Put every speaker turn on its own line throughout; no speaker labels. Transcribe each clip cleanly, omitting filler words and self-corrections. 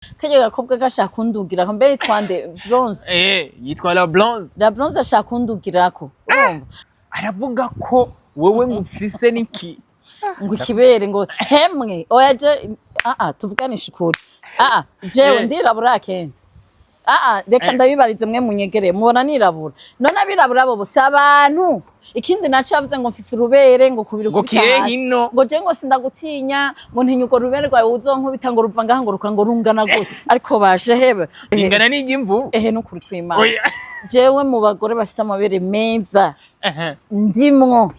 Kajya gakobwa gashaka kundugirako mbere twande bronze.
Yitwa la bronze.
La bronze ashaka kundugirako. Urumva?
Aravuga ko wewe mfise niki.
Ngo ikibere ngo hemwe oyaje tuvuganisha ukuri. Jewe ndirabura kenzi. Reka ndabibarize mwe munyegere mubona nirabura. None abirabura bo bose abantu. Ikindi naco yavuze ngo mfise urubere ngo kubiri
kubita hino.
Ngo je ngo sindagutinya ngo ntinyugo rubere rwawe uzonkubita ngo ruva ngaha ngo rukango rungana gute. Ariko baje hebe.
Ingana n'igimvu.
Nukuri kw'Imana. Jewe mu bagore bafise amabere meza. Ndimwo.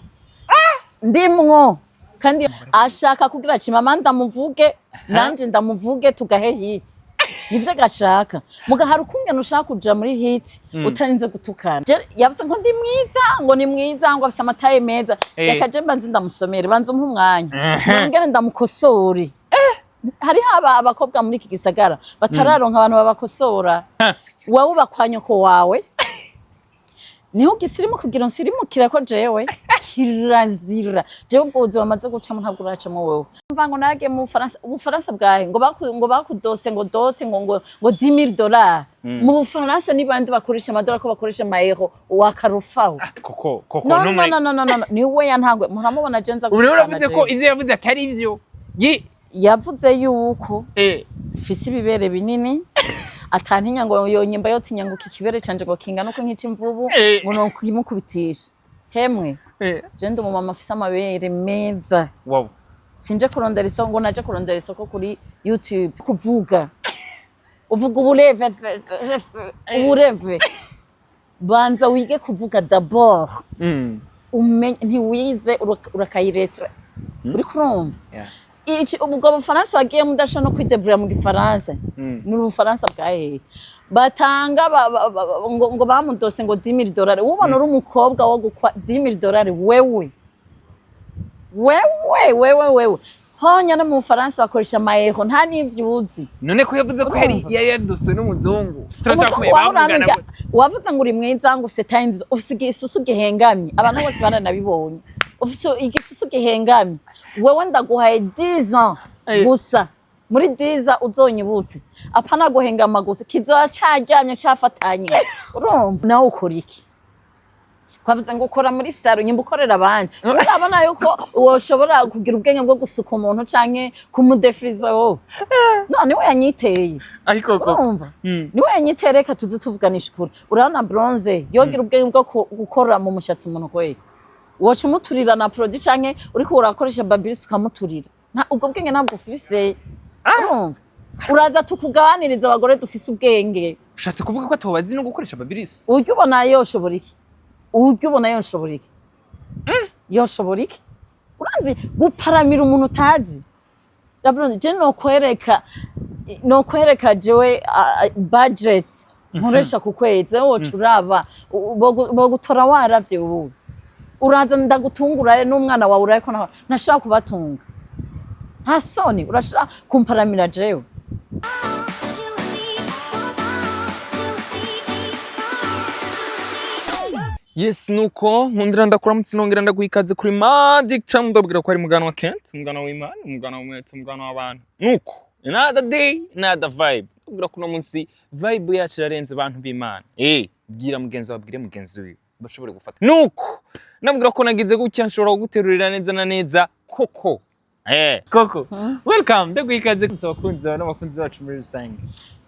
Ndimwo. Kandi ashaka kugira chimama ndamuvuge nanje ndamuvuge tugahe hit. Nivyo gashaka. Muga hari ukungena ushaka kuja muri hit utarinze gutukana. Yavuze ngo ndi mwiza ngo ni mwiza ngo afise amataye meza. Reka je mbanze ndamusomere banze umwanya. Ngene ndamukosore. Hari haba abakobwa muri iki gisagara batararonka abantu babakosora. Wowe ubakwanyoko wawe. Niho gisirimo kugira nsirimukira ko jewe kirazira jewe ubwoze bamaze gucamo ntabwo uracamo wewe mvango nage mu Bufaransa bwahe ngo bakudose ngo dote ngo $10,000 mu Bufaransa nibandi bakoresha amadolari ko bakoresha amaeuro wakarufaho
Coco
no niwe yantangwe muramubona je nza
gukana uravuze ko ivyo yavuze atari ivyo
yavuze yuko fisi ibibere binini atantinya ngo yonyimba yotinya ngo kikibere canje ngo kingana uko nk'ici imvubu ngo no kuyimukubitisha hemwe je ndo mu mama afise amabere meza sinje kurondera isoko ngo naje kurondera isoko kuri YouTube kuvuga uvuga ubureve banza wige kuvuga d'abord umenye ntiwize urakayiretra uri kurumva ubwo Bufaransa bagiye mudasha no kwidebura mu Gifaransa ni Ubufaransa bwahe batanga ngo bamudose ngo $10,000 ubona uri umukobwa wo gukwa $10,000 wewe honya no mu Bufaransa bakoresha amaeho nta n'ivyuzi
none ko yavuze ko yari yadoswe n'umuzungu turashaka
kubamugana wavuze ngo uri mwiza ngo setanze ufise igisusu gihengamye abantu bose baranabibonye ufise igisusu gihengamye wewe ndaguhaye 10 ans gusa muri 10 uzonyibutse apana guhengama gusa kizoa cyaryamye cyafatanye urumva nawe ukora iki kwavuze ngo ukora muri saro nyimba ukorera abandi urabona yuko woshobora kugira ubwenge bwo gusuka umuntu canke kumudefriza wo none we yanyiteye
ariko
urumva niwe yanyitereka tuzi tuvuganisha ukuri urabona bronze yogira ubwenge bwo gukora mu mushatsi umuntu kwe woca umuturira na produit canke uriko urakoresha babirisi ukamuturira ubwo bwenge ntabwo ufise urumva uraza tukugabaniriza abagore dufise ubwenge
ushatse kuvuga ko atobazi no gukoresha babirisi
uryo ubona yoshobora iki yoshobora iki urazi guparamira umuntu utazi rabron je no kwereka jewe budget nkoresha ku kwezi woca uraba bogutora waravye ubu uraza ndagutungura n'umwana wawe urayiko ntashaka kubatunga nta soni urashaka kumparamira jewe
Yes nuko nkundira ndakuramutse nongera ndaguhikaze kuri Magic Cham ndabwira ko ari mugano wa Kent mugano w'Imana mugano w'umwete mugano w'abantu nuko another day another vibe ndabwira ko no munsi vibe yacu irarenze abantu b'Imana bwira mugenzi wabwire mugenzi wiwe bashobore gufata nuko ndabwira ko nagize gutya nshobora guterurira neza na neza Coco Coco welcome ndaguhikaze kunzi n'abakunzi bacu muri rusange.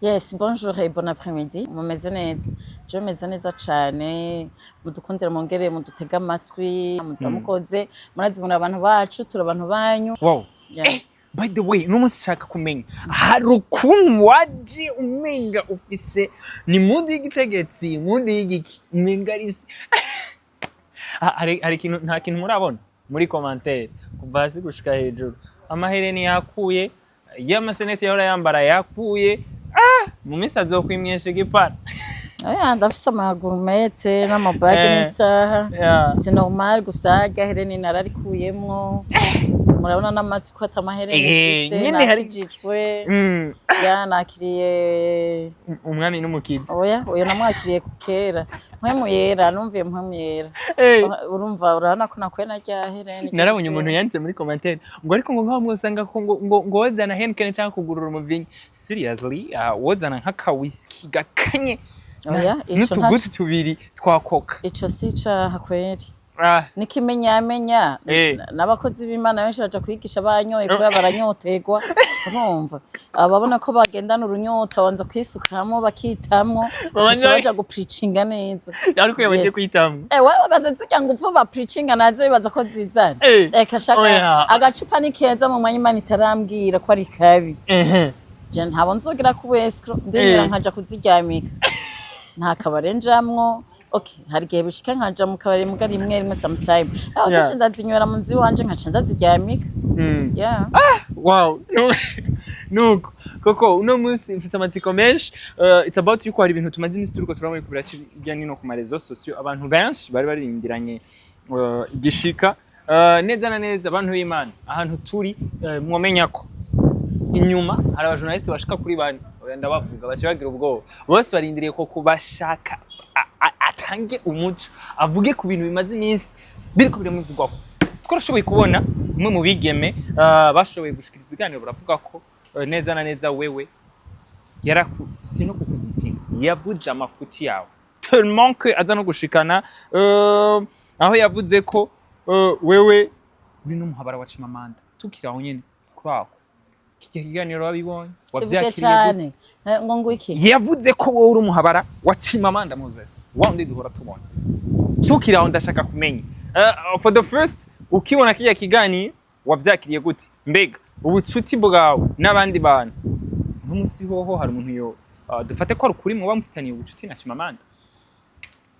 Yes, bonjour et bon après-midi. Mumeze neza. Je meze neza cyane. Mudukundira mongere mudutega amatwi, mukoze. Murazibona abantu bacu, turabantu banyu.
Wow. Yeah. By the way, no musi shaka kumenya. Harukuntu waje umenga ufise ni mundi y'igitegetsi, mundi y'igiki. Umenga risi. Hari kintu nta kintu murabona muri commentaire. Kuva hasi gushika hejuru. Amahereni yakuye, y'amasenete yahora yambara yakuye. Mu minsi azokwimyesha igipara
ndafise amagurumete n'amabage n'isaha c'est normal gusa ryahereni nararikuyemwo murabona n'amati ko atamaherene
nyine hari
nakijijwe nakiriye
umwami n'umukizi
oya namwakiriye kera mpwemu yera numviye mpwemu yera urumva urabona ko nakwe narya herene
narabonye umuntu yanditse muri commentaire ngo ariko ngo mwosanga ko ngo wozana Heineken cyangwa kugurura umuvinyi seriously wozana nk'aka whisky gakanye
oya ico
n'utuguti tubiri twa Coca
ico sica hakweri nikimenyamenya n'abakozi b'Imana benshi baje kwigisha banyoye kuba baranyotegwa urumva ababona ko bagendana urunyota banza kwisukamo bakitamwo baje gupreachinga neza
ariko yabaje kwitamwo
wewe bazitsika ngo uvuba preachinga nazo bibaza ko zizana eka shaka agacupa ni keza mu mwanya Imana itarambwira ko ari kabi je ntabwo nzogira ku escro ndimira nkaja kuziryamika nta kabarenjamwo okay hari gihe bishika nkaja mu kabari muga rimwe sometime aho ndazinywera mu nzi wanje nkaca ndaziryamika
wow nuko Coco uno munsi mfise amatsiko menshi it's about yuko hari ibintu tumaze iminsi turiko turamwe kubira kijya nino ku marezo sociaux abantu benshi bari barindiranye igishika neza na neza abantu b'Imana ahantu turi mwomenya ko inyuma hari abajournaliste bashika kuri bane wenda bavuga bace bagira ubwoba bose barindiriye ko kubashaka atange umuco avuge ku bintu bimaze iminsi biriko biramuvugwa ko twarashoboye kubona umwe mu bigeme bashoboye gushikiriza iganiro baravuga ko neza na neza wewe sino kukudisinga yavuze amafuti yawe tellement que aza no gushikana aho yavuze ko wewe uri no muhabara wa Chimamanda tukiraho nyene kwako kiganiro wabibonye wavyakiriye
ngo ngwiki
yavuze ko wowe uri umuhabara wa Chimamanda Moses wandi duhora tubona tukiraho ndashaka kumenya for the first ukibona kijya kiganiro wavyakiriye gute mbega ubucuti bwawe n'abandi bantu n'umusi hoho hari umuntu yo dufate ko ari kuri mu bamufitaniye ubucuti na Chimamanda.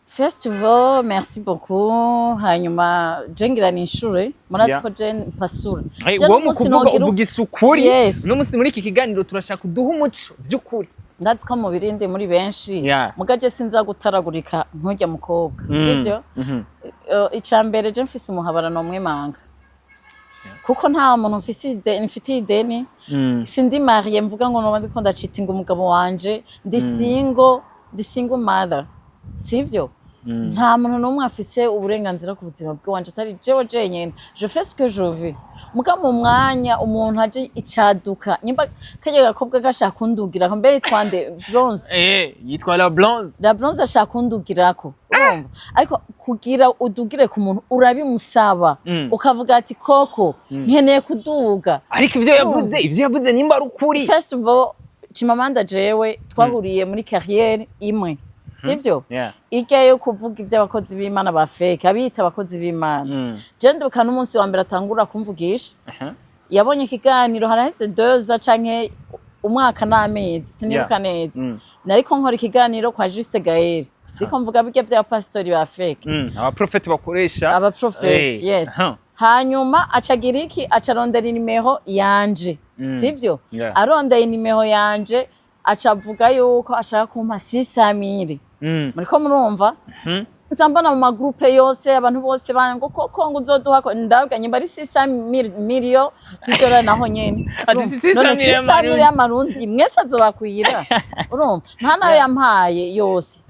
First of all, merci beaucoup. Hanyuma jengira nishure murazi ko Jen pasura.
Wo mu kuvuga uvuga isukuri no musi muri iki kiganiro turashaka kuduha umuco vy'ukuri.
Ndazi ko mu birinde muri benshi mugaje sinza gutaragurika nkujya mukobwa sivyo icambere je mfise umuhabara no mwemanga kuko nta muntu mfite ideni sindi mariye mvuga ngo no ndiko ndacitinga umugabo wanje ndi single mother sivyo nta muntu n'umwe afise uburenganzira ku buzima bwanje atari jewe jenyene je fais ce que je veux muga mu mwanya umuntu aje icaduka nyimba kaje gakobwa gashaka kundugirako mbere twande bronze
yitwa la bronze
ashaka kundugirako urumva ariko kugira udugire ku muntu urabimusaba ukavuga ati Coco nkeneye kuduga
ariko ivyo yavuze nimba ari ukuri
first of all Chimamanda jewe twahuriye muri carrière imwe sivyo ijyayo kuvuga iby'abakozi b'Imana ba fake abita abakozi b'Imana je nduka n'umunsi wa mbere atangura kumvugisha yabonye ikiganiro haraheze 2 canke umwaka n'amezi sinibuka neza nariko nkora ikiganiro kwa Juste Gaël ndiko mvuga bijya bya pastori ba fake
abaprofeti bakoresha
abaprofeti yes hanyuma acagira iki acarondera nimero yanje sivyo arondeye nimero yanje acavuga yuko ashaka kumpa 600,000 muriko murumva nzambana mu magroupe yose abantu bose bango Coco ngo uzoduha ko ndabwa nyimba ari 600,000 $, naho nyene
ati 600,000
y'amarundi mwese azobakwira urumva nta nayo yampaye yose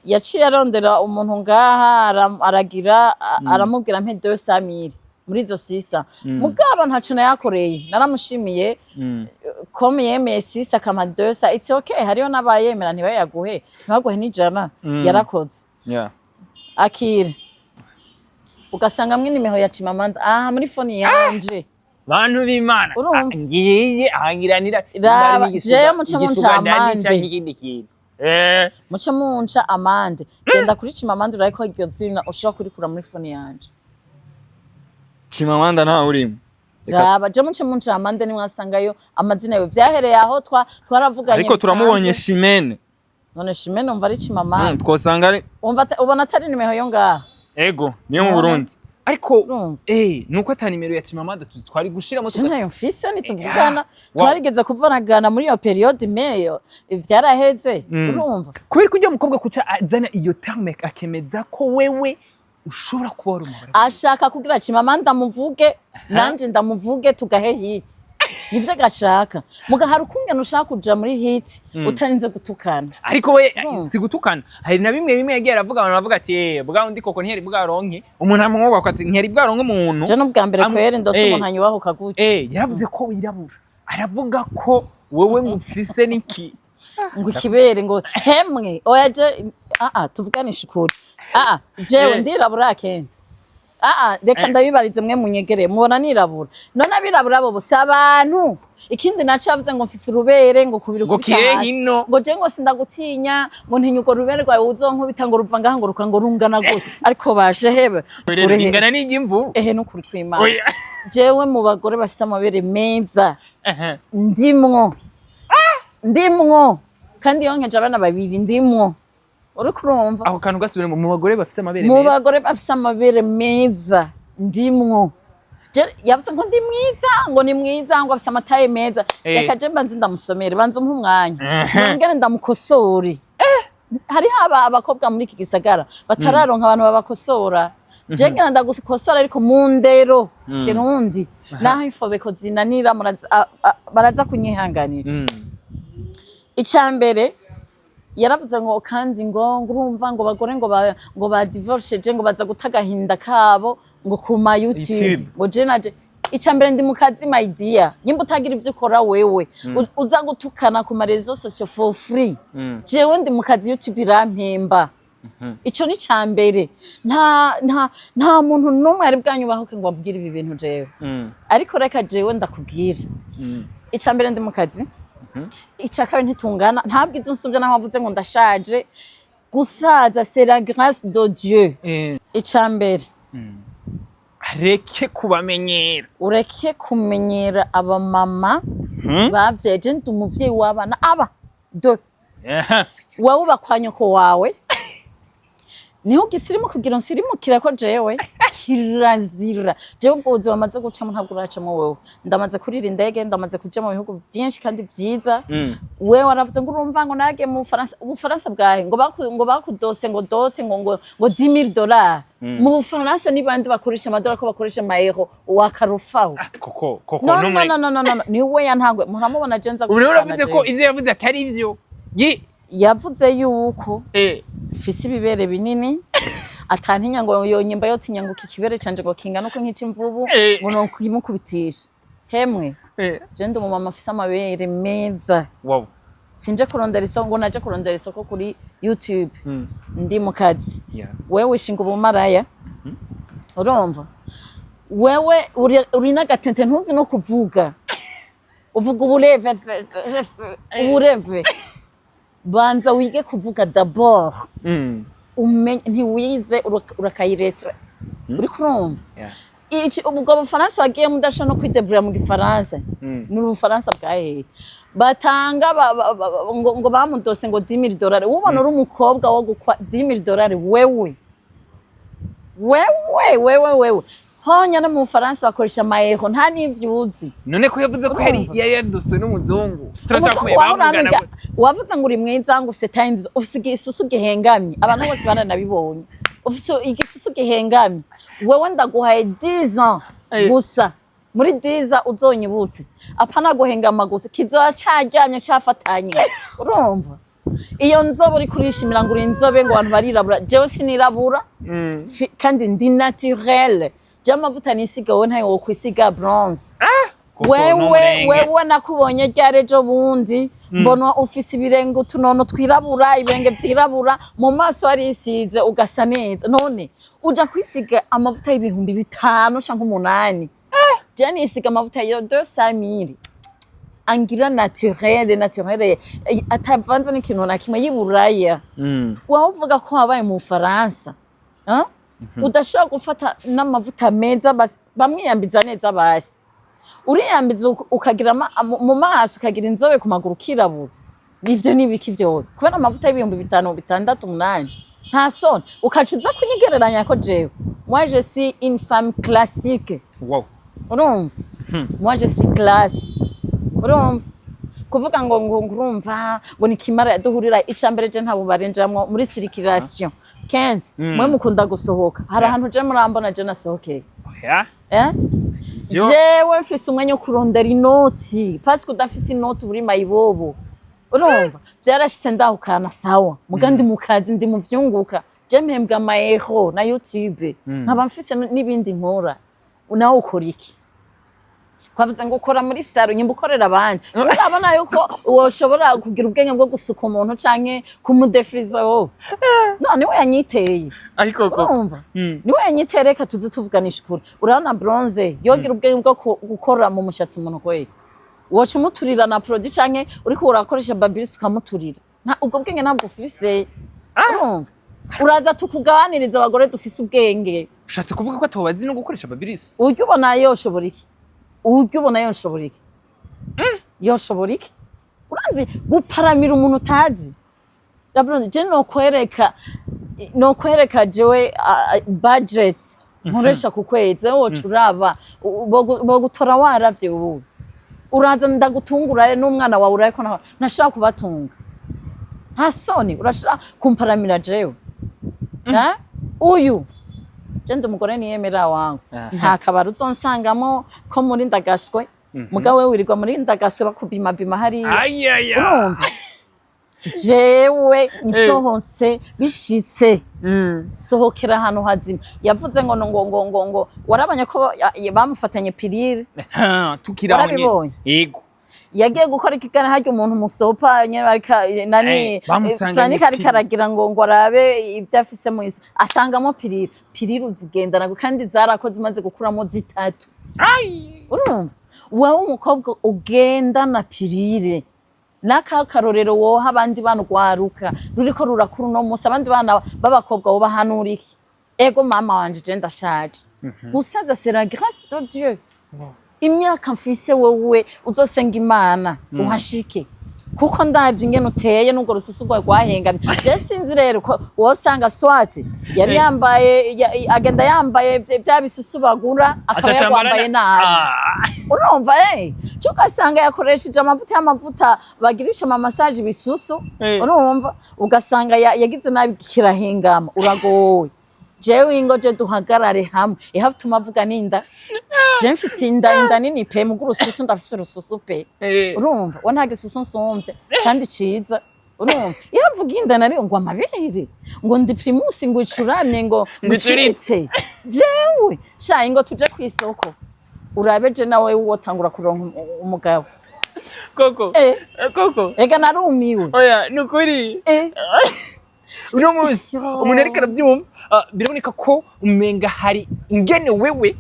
yaciye arondera umuntu ngaha aragira aramubwira mpe 200,000 muri izo sisa mugaba ntaco nayakoreye naramushimiye comme yemeye sisa kama 200 it's okay hariyo nabayemera ntibayaguhe ntibaguhe n'ijana yarakoze akire ugasanga mwe nimero ya Chimamanda muri phone yanje
bantu b'Imana ngiye ahangiranira
je muca munca amande muca munca amande genda kuri Chimamanda urayiko iryo zina ushaka kurikura muri phone yanje
Chimamanda nta urimo
raba je muca munca amande ni mwasangayo amazina yo vyahereye aho twaravuganye
ariko turamubonye Shimene
none Shimene umva ari Chimamanda
twosanga ari
ubona atari nimero yo ngaha
ego niyo mu Burundi ariko nuko atari nimero ya Chimamanda twari gushira mu
nayo mfise nituvugana twarigeze kuvanagana muri iyo periode meyo ivyaraheze urumva
kubera kujya mukobwa kuca azana iyo terme akemeza ko wewe ushobora kuba wari umugore
ashaka kugira ati mama ndamuvuge nanje ndamuvuge tugahe hit nivyo gashaka muga hari ukungena ushaka kuja muri hit utarinze gutukana
ariko we si gutukana hari na bimwe yagiye aravuga abantu bavuga ati bwa undi koko ntiyari bwaronke umuntu amwoba ati ntiyari bwaronke umuntu
je no bwa mbere kwere ndose umuntu anyubahuka gute
yaravuze ko wirabura aravuga ko wewe mfise niki
ngo ikibere ngo hemwe oya je tuvuganisha ukuri jewe ndirabura kenzi reka ndabibarize mwe munyegere mubona nirabura none abirabura bo bose abantu ikindi naco yavuze ngo mfise urubere ngo kubiri
kubitahazi
ngo je ngo sindagutinya ngo ntinyugo rubere rwawe uzonkubita ngo ruva ngaha ngo ruka ngo rungana gute ariko baje hebe
urengana n'igimvu
n'ukuri kw'Imana jewe mu bagore bafise amabere meza ndimwo kandi yonkeje abana babiri ndimwo uri kurumva
aho kantu gasubire mu bagore bafise amabere
meza mu bagore bafise amabere meza ndimwo yavuze ngo ndi mwiza ngo ni mwiza ngo afise amataye meza reka je mbanze ndamusomere banze umwanya ngene ndamukosore hari abakobwa muri iki gisagara batararonka abantu babakosora je ngena ndagukosora ariko mu ndero kirundi naho ifobeko zinanira baraza kunyihanganira icambere yaravuze ngo kandi ngo urumva ngo bagore ngo ba divorce je ngo baza gutagahinda kabo ngo kuma YouTube ngo je naje icambere ndi mu kazi my dear nyimba utagira ivyo ukora wewe uza gutukana ku marezo social for free jewe ndi mu kazi YouTube irampemba ico ni cambere nta muntu numwe ari bwanyubahuke ngo abwire ibi bintu jewe ariko reka jewe ndakubwira icambere ndi mu kazi icakawe ntitungana ntabwo izo nsubya naho wavuze ngo ndashaje gusaza c'est la grâce de Dieu icambere
areke kubamenyera
ureke kumenyera aba mama bavyeje ndi umuvyeyi w'abana wowe bakwanyoko wawe niho gisirimo kugira nsirimukira ko jewe kirazira jewe ubwo buzima bamaze gucamo ntabwo uracamo wewe ndamaze kurira indege ndamaze kuja mu bihugu byinshi kandi byiza wewe waravuze ngo urumva ngo nage mu Bufaransa bwahe ngo bakudose ngo dote ngo $10,000 mu Bufaransa ni bandi bakoresha amadolari ko bakoresha amaeuro wakarufaho
koko
no ni we yantangwe muramubona je nza
gukora uravuze ko ivyo yavuze atari ivyo
yavuze yuko fisi ibibere binini atantinya ngo yonyimba yotinya ngo kikibere canje ngo kingana uko nk'ici imvubu ngo no kwimukubitisha hemwe je ndi umumama afise amabere meza sinje kurondera isoko naje kurondera isoko kuri YouTube ndi mu kazi wewe wishinga ubumaraya urumva wewe uri nagatente ntuzi no kuvuga uvuga ubureve banza wige kuvuga d'abord umenye ntiwize urakayireta uri kurumva ubwo Bufaransa bagiye mudasha no kwidebura mu Gifaransa ni Ubufaransa bwahe batanga ngo bamudose ngo $10,000 ubona uri umukobwa wo gukwa $10,000 wewe honya no mu Bufaransa bakoresha amaeho nta n'ivyuzi
none ko yavuze ko yari yadoswe n'umuzungu turashaka kumenya
wavuze ngo uri mwiza ngo ufise time ufise igisusu gihengamye abantu bose bananabibonye ufise igisusu gihengamye wewe ndaguhaye 10 ans gusa muri 10 ans uzonyibutse apana guhengama gusa kizoa caryamye cafatanye urumva iyo nzobe uri kurishimira ngo uri inzobe ngo abantu barirabura jewe sinirabura kandi ndi naturel jama vuta nisiga wowe ntayo wokwisiga bronze wewe nakubonye ryarejo bundi mbona ufise ibirenge utunono twirabura ibirenge byirabura mu maso warisize ugasa neza none uja kwisiga amavuta y'ibihumbi 5 canke 8 je nisiga amavuta yo 200,000 angira naturel atavanze n'ikintu na kimwe yiburaya wowe uvuga ko wabaye mu Faransa udashaka gufata n'amavuta meza bamwiyambiza neza basi uriyambiza ukagira mu maso ukagira inzobe ku maguru kirabura nivyo nibiki vyo kubera amavuta y'ibihumbi 5 6 8 nta soni ukaciza kunyigereranya ko jewe moi je suis une femme classique urumva moi je suis classe urumva kuvuga ngo ngurumva ngo nikimara duhurira icambere je ntabo barenjamwo muri circulation kenzi mwe mukunda gusohoka hari ahantu je murambona je nasohokeye jewe mfise umwanya wo kurondera inoti parce que udafise inoti uri mayibobo urumva byarashitse ndahukana sawa mugandi mukazi ndi muvyunguka je mpembwa amaeho na YouTube nkaba mfise n'ibindi nkora unawe ukora iki kwavuze ngo ukora muri saro nyimba ukorera abandi urabona yuko woshobora kugira ubwenge bwo gusuka umuntu canke kumudefriza wo none we yanyiteye
ariko
urumva niwe yanyitereka tuzi tuvuganisha ukuri urabona bronze yogira ubwenge bwo gukora mu mushatsi umuntu kwe woca umuturira na produit canke uriko urakoresha babirisi ukamuturira ubwo bwenge ntabwo ufise urumva uraza tukugabaniriza abagore dufise ubwenge
ushatse kuvuga ko atobazi no gukoresha babirisi
uryo ubona yoshobora iki uryo ubona yoshobora iki yoshobora iki urazi guparamira umuntu utazi rabron je no kwereka jewe budget nkoresha ku kwezi woca uraba bogutora waravye ubu uraza ndagutungura n'umwana wawe urayiko ntashaka kubatunga nta soni urashaka kumparamira jewe uyu jende umugore niyemera wangu nta kabara uzonsangamo ko muri ndagaswe mugabo we wirirwa muri ndagaswe bakubima bima hari urumva jewe nsohotse bishitse sohokera ahantu hazima yavuze ngo warabanye ko bamufatanye pirire
tukiraho yego
yagiye gukora ikigana haryo umuntu musopa sani kari karagira ngo arabe ibyo afise mu isi asangamo pirire uzigendana kandi zarakoze maze gukuramo zitatu urumva wowe umukobwa ugendana pirire n'akakarorero woha abandi bana ugwaruka ruriko rurakura uno munsi abandi bana b'abakobwa bo bahanura iki ego mama wanje je ndashaje gusaza c'est la grâce de Dieu imyaka mfise wowe uzosenga Imana uhashike kuko ndavye ingene uteye n'ubwo rususugwa rwahengamye je sinzi rero ko wosanga swati yari yambaye agenda yambaye bya bisusu bagura akaba yambaye nabi urumva cyugasanga yakoresheje amavuta bagirisha ama massage bisusu urumva ugasanga yagize nabi kirahengama uragowe jewe ingo je duhagarare hamwe have tumavuga ninda je mfise inda nini pe mu gurususu ndafise urususu pe urumva wo nta gisusu nsomvye kandi ciza urumva yavuga inda nari ngo amabere ngo ndi primus ngo icuramye ngo nguciritse jewe sha ingo tuje kwisoko urabe je nawe wotangura kuronka umugabo
Coco Coco
ega narumiwe
oya nukuri uno munsi umuntu ariko arabyumva biraboneka ko umenga hari ingene wewe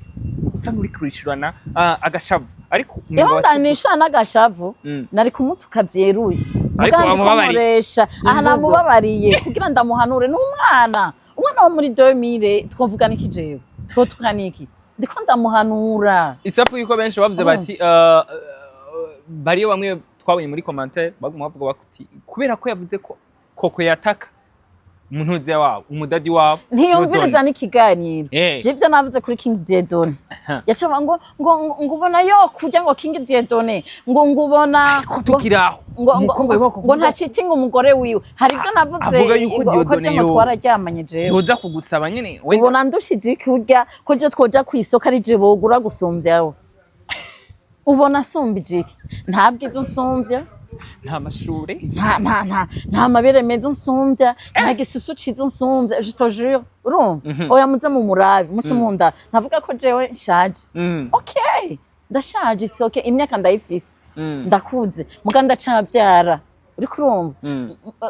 usa n'uri kurishurana agashavu ariko
ndanisha n'agashavu nari kumutuka byeruye mugandi komoresha aha namubabariye kugira ndamuhanure n'umwana wo muri 2000 twovugana iki jewe twotukana iki ndiko ndamuhanura
itsapu yuko benshi bavuze bati bariyo bamwe twabonye muri commentaire baguma bavuga bakuti kubera ko yavuze ko Coco yataka umuntu wabo umudadi wabo
ntiyumviriza n'ikiganiro jivyo navuze kuri King Diedone yashaba ngo ubona yo kujya ngo King Diedone ngo ubona
tukiraho
ngo nta cheating umugore wiwe hari ibyo navuze ko je ngo twararyamanye jewe
yoza kugusaba nyene
ubona ndushije kurya ko je twoja kwisoko ari je bogura gusumvyaho ubona asumbije iki ntabwo izo nsumvya
nta mashure
nta mabere meza nsumvya nta gisusu cizo nsumvya je te jure urumva oya muze mu murabi muce munda ntavuga ko jewe nshaje okay ndashaje it's okay imyaka ndayifise ndakuze muga ndacabyara uri kurumva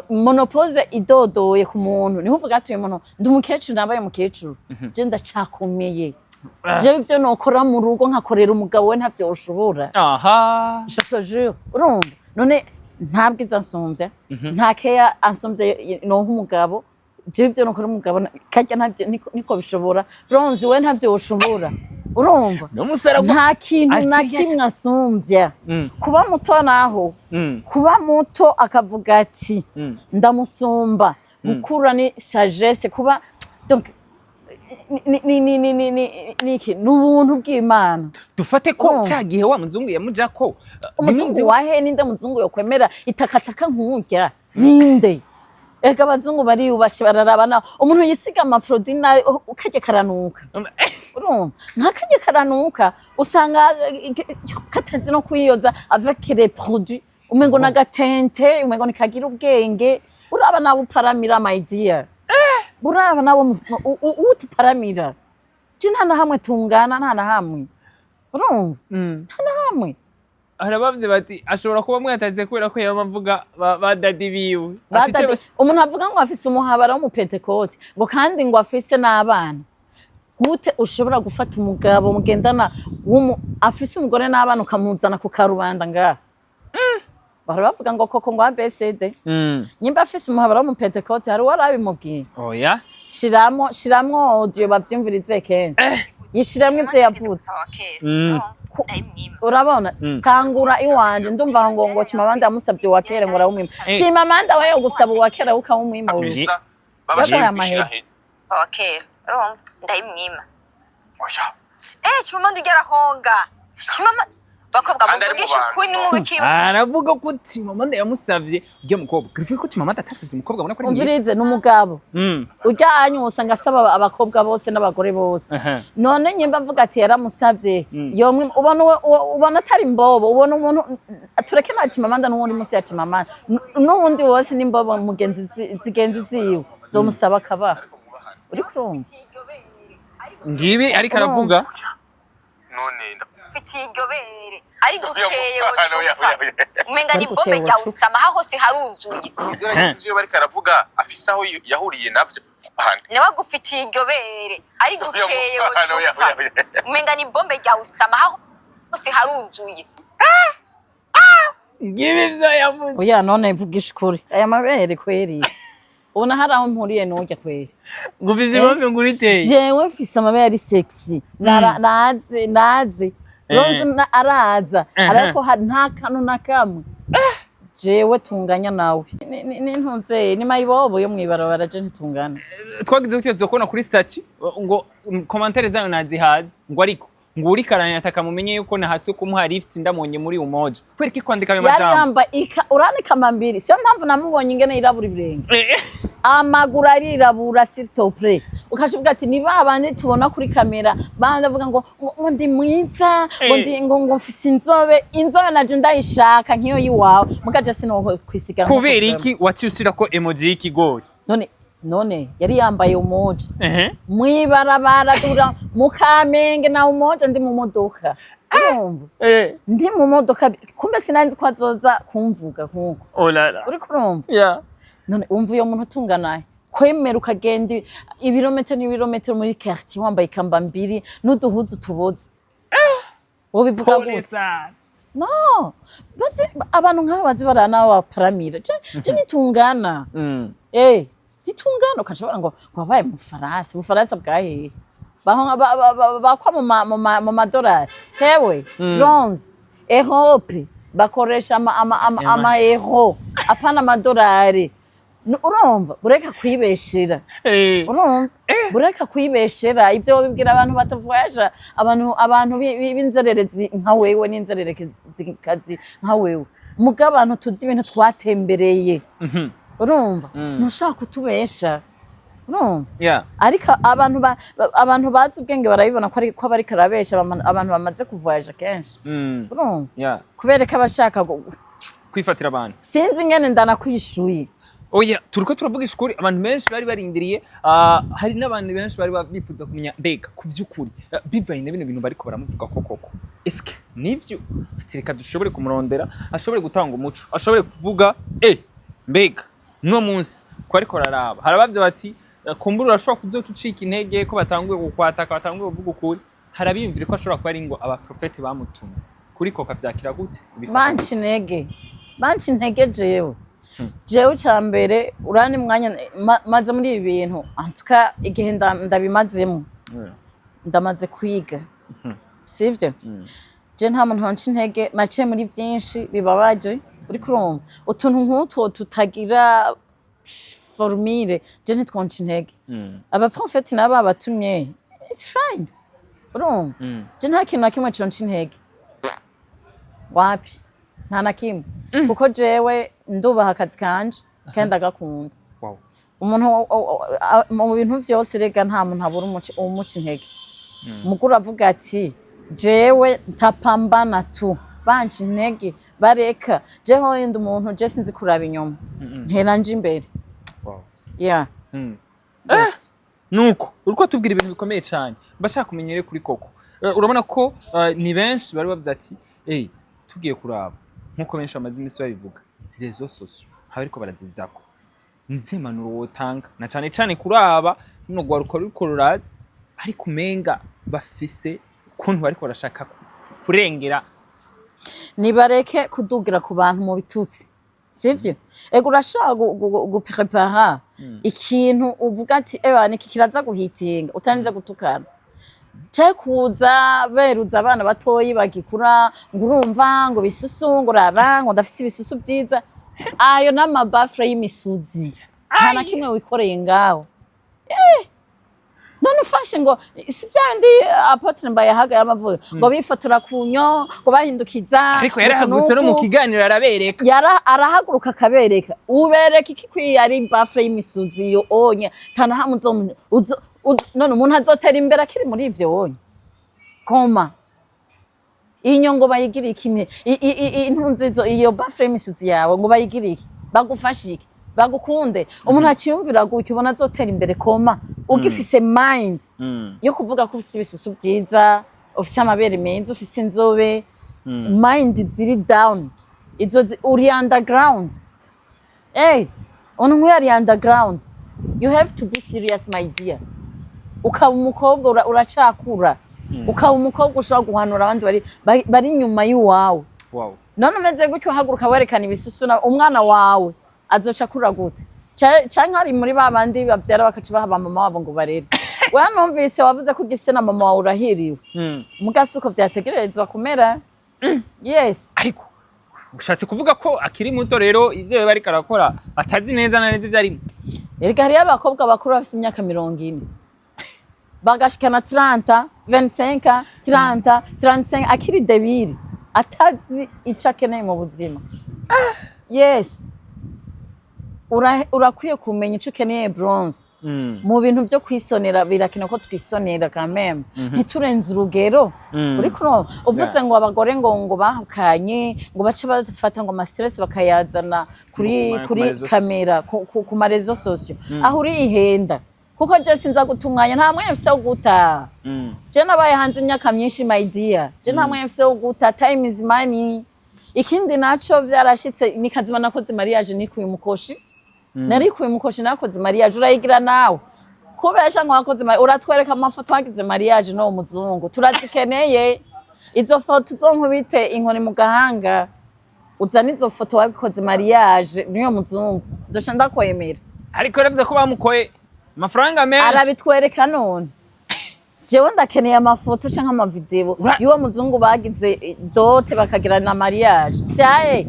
monopause idodoye ku muntu niho uvuga ati uyu muntu ndi umukecuru nabaye umukecuru je ndacakomeye jewe ivyo nokora mu rugo nkakorera umugabo we ntavyo ushobora je te jure urumva none ntabwo izansumvya nta keya ansumvye no nk'umugabo jivyo nokora umugabo kajya ntavyo niko bishobora bronze we ntavyo ushobora urumva nta kintu na kimwe asumvya kuba muto naho kuba muto akavuga ati ndamusumba gukura ni sagesse kuba donc niki n'ubuntu bw'Imana.
Dufate ko cyagihe wa muzungu yamuja ko
umuzungu wahe ninde muzungu yokwemera itakataka nk'urya ninde? Ega abazungu bariyubashe bararabana umuntu yisiga amaproduit na ukajye karanuka. Urumva nk'akajye karanuka usanga katazi no kwiyoza avec les produits umengo nagatente umengo nikagira ubwenge uraba nabo paramira my dear. Buraba nabo utuparamira. Nta na hamwe tungana nta na hamwe. Urumva? Nta na hamwe.
Harabavye bati ashobora kuba mwataze kubera ko yamavuga ba daddy biwe.
Umuntu avuga ngo afise umuhabara w'umupentekote ngo kandi ngo afise n'abana. Gute ushobora gufata umugabo mugendana afise umugore n'abana ukamuzana ku karubanda ngaha? Baravuga ngo koko ngo ABCD. Nyimba afise umuhabara w'umupentekote hari warabimubwiye.
Oya.
Shiramwo audio bavyumvirize kenshi. Yishiramwe ivyo yavuze. Urabona tangura iwanje ndumva ngo Chimamanda yamusabye wa kera ngo arawumwima. Chimamanda wewe gusaba wa kera ukawumwima uzi. Babashaka amahera.
Wa kera urumva ndayimwima. Oya. Chimamanda igerahonga. Chimamanda bakobwa muvugisha kuni mubiki.
Aravuga ko Chimamanda yamusavye ujye mukobwa. Grifi ko Chimamanda atasavye umukobwa abona ko ari
umvirize n'umugabo. Ujya anyusa ngasaba abakobwa bose n'abagore bose. None nyimba mvuga ati yaramusavye yomwe ubona atari imbobo ubona umuntu tureke na Chimamanda n'uwundi musi ya Chimamanda n'uwundi wose n'imbobo mugenzi zigenzi ziwe zomusaba kabaha. Uri kurumva?
Ngibi ariko aravuga
none fiti igobere ari gukeye umenga ni bombe rya usama hose haruzuye
ivyo bariko aravuga afise aho yahuriye navyo
nawe gufiti igobere ari gukeye umenga ni bombe rya usama hose haruzuye
ngibi ivyo yavuze.
Oya none mvugisha ukuri aya mabere kweri ubona hari aho mpuriye n'ujya kweri
ngo bizi bombe nguriteye
jewe mfise amabere ari sexy naze Rose araza ariko nta kantu na kamwe jewe tunganya nawe nintunze ni mayibobo yo mwibarabara je ntitungana.
Twagize gutyo zokona kuri statut ngo commentaire zayo nazihaze ngo ariko ngo uri karanya atakamumenye yuko na hasi kumuha lift ndamonye muri umoja kwereka kwandika ayo majambo
yari yamba uranika mambiri siyo mpamvu namubonye ingene yirabura ibirenge amaguru arirabura s'il te plaît ukashivuga ati ni babandi tubona kuri kamera bandi avuga ngo ndi mwiza ngo mfise inzobe naje ndayishaka nkiyo yiwawe mugaje sino kwisiga
kubera iki wacyushira ko emoji y'ikigori
none yari yambaye umoja mwibarabara dura mukamenge na umoja ndi mu modoka urumva ndi mu modoka kumbe sinanzi ko azoza kumvuga nkuko uri kurumva none umva uyo muntu tunganaye kwemera ukagenda ibirometero muri quartier wambaye kamba mbiri n'uduhuzu tuboze wo bivuga gute no baze abantu nk'abo bazi barana wa paramira je nitungana ntitungana ukashobora ngo wabaye mu Faransa bwahe bakwa mu madolari hewe bronze Europe bakoresha ama euro apana amadolari urumva bureka kwibeshera urumva bureka kwibeshera ibyo bibwira abantu batavuyaje abantu b'inzererezi nka wewe n'inzererezi nka wewe mugabo abantu tuzi ibintu twatembereye urumva ntushaka kutubesha urumva ariko abantu bazi ubwenge barabibona ko bari karabesha abantu bamaze kuvoyaje kenshi urumva kubereka abashaka
kwifatira abantu
sinzi ingene ndanakwishuye.
Oya turiko turavuga ishukuri abantu benshi bari barindiriye hari n'abantu benshi bari bifuza kumenya mbega kuvyukuri bivaye na bino bintu bariko baramuvuga koko eske nivyo atireka dushobore kumurondera ashobore gutanga umuco ashobore kuvuga mbega no munsi ko ariko raraba harabavye bati kumbura urashobora kuzocucika intege ko batanguye gukwataka batanguye kuvuga ukuri harabiyumvire ko ashobora kuba ari ngo aba profete bamutumye kuri koka vyakira gute
banci intege jewe cyambere urani mwanya maze muri ibi bintu antuka igihe ndabimazemo ndamaze kwiga sivyo je nta muntu wanci intege naciye muri byinshi bibabaje uri kurumva utuntu nk'utwo tutagira formule je ntitwonca intege abaprofeti nabo babatumye it's fine urumva je nta kintu na kimwe conca intege wapi nta na kimwe kuko jewe ndubaha akazi kanje kandi ndagakunda umuntu mu bintu vyose rega nta muntu abura umuca intege mukuru avuga ati jewe ntapambana tu banci intege bareka jeho yindi umuntu je sinzi kuraba inyuma ntera nje imbere yeah yes
nuko uriko tubwira ibintu bikomeye cyane bashaka kumenyere kuri Coco urabona ko ni benshi bari bavuze ati tugiye kuraba nkuko benshi amazi imisi babivuga izi rezo sosio hariko barazizako nzemanuro wotanga na cyane cyane kuraba no gwaruko rurazi ariko umenga bafise kuntu bariko barashaka kurengera
nibareke kudugira ku bantu mu bitutsi sivyo ego urashaka guprepara ikintu uvuga ati niki kiraza guhitinga utarinze gutukana cyo kuza beruza abana batoyi bagikura ngo urumva ngo bisusungurara ngo ndafise ibisusu byiza ayo n'amabafre y'imisuzi nta na kimwe wikoreye ngaho none ufashe ngo si byandi apotre mbayahaga y'amavuga ngo bifotora kunyo ngo bahindukiza
ariko yarahagurutse no mu kiganiro arabereka
arahaguruka akabereka ubereka iki kwiye ari bafre y'imisuzi yo onye tana hamuzo none umuntu azotera imbere akiri muri ivyo wonye koma inyo ngo bayigirire kimwe intunzizo iyo bafre y'imisuzi yawe ngo bayigirire bagufashike bagukunde umuntu akiyumvira gutyo ubona azotera imbere koma ugifise mind yo kuvuga ko ufise ibisusu byiza ufise amabere meza ufise inzobe mind ziri down izo uri underground onu yari underground you have to be serious my dear ukaba umukobwa uracakura ukaba umukobwa ushobora guhanura abandi bari inyuma y'uwawe none umeze gutyo haguruka werekana ibisusu umwana wawe azoca kura gute canke ari muri babandi bavyara bakaca baha mama wabo ngo barere wewe numvise wavuze ko ugifise na mama wawe urahiriwe mugasuko vyategerezwa kumera yes
ariko ushatse kuvuga ko akiri muto rero ivyo bari karakora atazi neza na neza ivyarimo
erega hari abakobwa bakuru bafise imyaka 40 bagashikana 30 25 30 35 akiri debiri atazi ico akeneye mu buzima yes urakwiye kumenya ico ukeneye bronze mu bintu byo kwisonera birakina ko twisonera kameme ntiturenze urugero uriko no uvuze ngo abagore ngo bahukanye ngo bace bafata ngo ama stress bakayazana kuri kamera ku marezo sosio aho uri ihenda kuko je sinza gutumwanya nta mwe mfise guta je nabaye hanze imyaka myinshi my dear je nta mwe mfise guta time is money ikindi naco vyarashitse nikazima nakoze mariage nikuye umukoshi narikuye umukoshi nakoze mariage urayigira nawe kubesha ngo wakoze uratwereka amafoto wagize mariage no muzungu turazikeneye izo foto uzonkubite inkoni mu gahanga uzana izo foto wabikoze mariage niyo muzungu zoca ndakwemera
ariko yavuze ko bamukoye amafaranga menshi
arabitwereka none jewe ndakeneye amafoto canke amavideo y'uwo muzungu bagize dote bakagira na mariage vyaye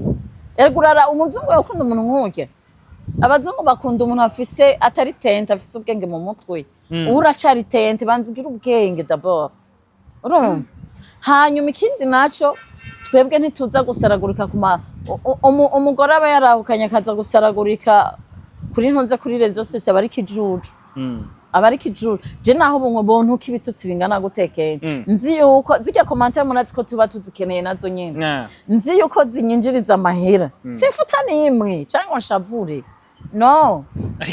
ergurara umuzungu yakunda umuntu nk'urya abazungu bakunda umuntu afise atari tente afise ubwenge mu mutwe uracari tente banzugira ubwenge d'abord urumva hanyuma ikindi naco twebwe ntituza gusaragurika kuma umugore aba yarahukanye akaza gusaragurika kuri ntunze kuri rezo sose abari kijuju abari kijuju je naho bunwe bontu kibitutsi bingana gutekeye nzi yuko zijya commentaire munazi ko tuba tuzikeneye nazo nyene nzi yuko zinyinjiriza amahera sifuta nimwe cyangwa shavure no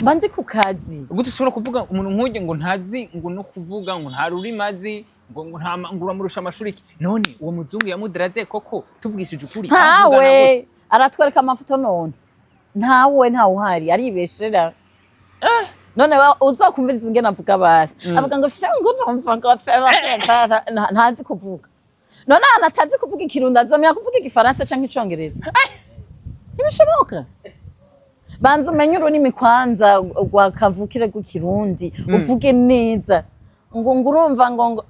bandi ku kazi
gute ushobora kuvuga umuntu nk'uje ngo ntazi ngo no kuvuga ngo nta rurimazi ngo nta ngura murusha amashuri none uwo muzungu yamudaraze koko tuvugishije ukuri
ntawe aratwereka amafoto none ntawe uhari aribeshera none uzakumviriza ingene avuga basi avuga ngo ntazi kuvuga none anatazi kuvuga ikirundi azomya kuvuga igifaransa canke icongereza ntibishoboka banza umenye ururimi kwanza rwa kavukire rw'ikirundi uvuge neza ngo urumva ngo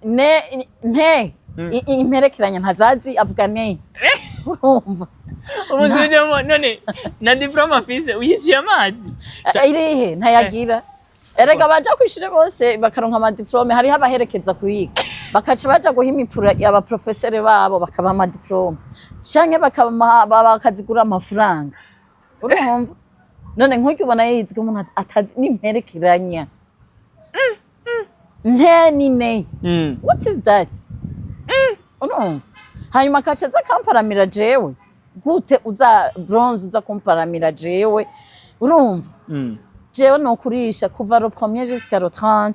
imperekeranya ntazazi avuga ne urumva
Umusujemo none na diploma mfise uyishiye amazi.
irihe ntayagira erega baja kwishire bose bakaronka ama diplome hari abaherekeza kuyiga bakaca baja guha impapuro aba professeur babo bakaba ama diplome canke bakazigura amafaranga urumva none nk'uko ubona yize ko umuntu atazi n'imperekeranya ntenine what is that urumva hanyuma akaca aza kamparamira jewe gute uza bronze uza kumparamira jewe urumva jewe nokurisha kuva le 1er jusqu'à le 30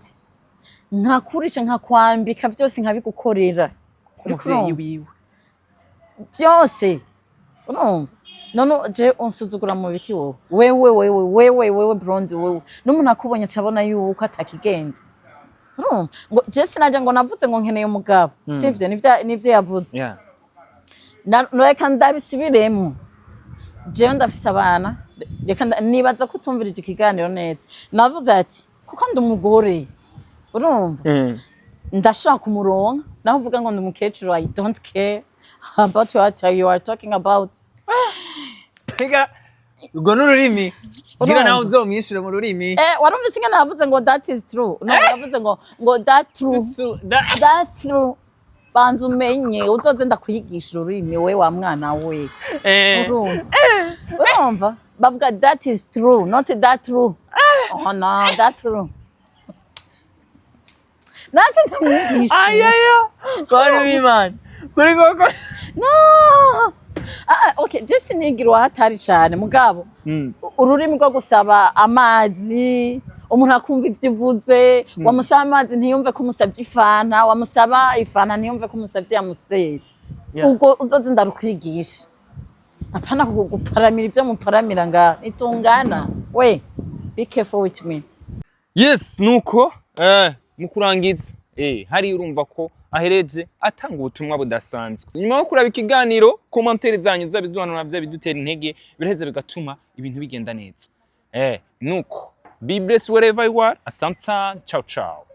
nkakurisha nkakwambika vyose nkabigukorera
Umuvyeyi wiwe
byose urumva none je unsuzugura mu biki wewe blonde wewe n'umuntu akubonye acabona yuko atakigenda urumva ngo je sinaje ngo navuze ngo nkeneye umugabo sivyo nivyo yavuze reka ndabisubiremo jewe ndafise abana reka nibaza ko utumvirije ikiganiro neza navuze ati kuko ndi umugore urumva ndashaka umuronka naho uvuga ngo ndi umukecuru I don't care about what you are talking about
Pega ubwo n'ururimi ngira nawe uzomwishyura mu rurimi
warumvise ingene navuze ngo that is true no navuze ngo that true banza umenye uzoze ndakuyigisha ururimi we wa mwana we urumva bavuga that is true not that true oh no that true natwe ntamwigisha
kora bimana kuri koko
no okay just nigirwa hatari cyane mugabo ururimi rwo gusaba amazi umuntu akumva ivyo uvuze wamusaba amazi ntiyumve ko umusabye ifana wamusaba ifana ntiyumve ko umusabye amuseri ubwo uzoze ndarukwigisha apana kuguparamira ivyo muparamira nga ntitungana we be careful with me
yes nuko mukurangiza hari urumva ko ahereje atanga ubutumwa budasanzwe nyuma yo kuraba ikiganiro commentaire zanyu zabiduhanura bidutera intege biraheze bigatuma ibintu bigenda neza nuko be blessed wherever you are asante ciao ciao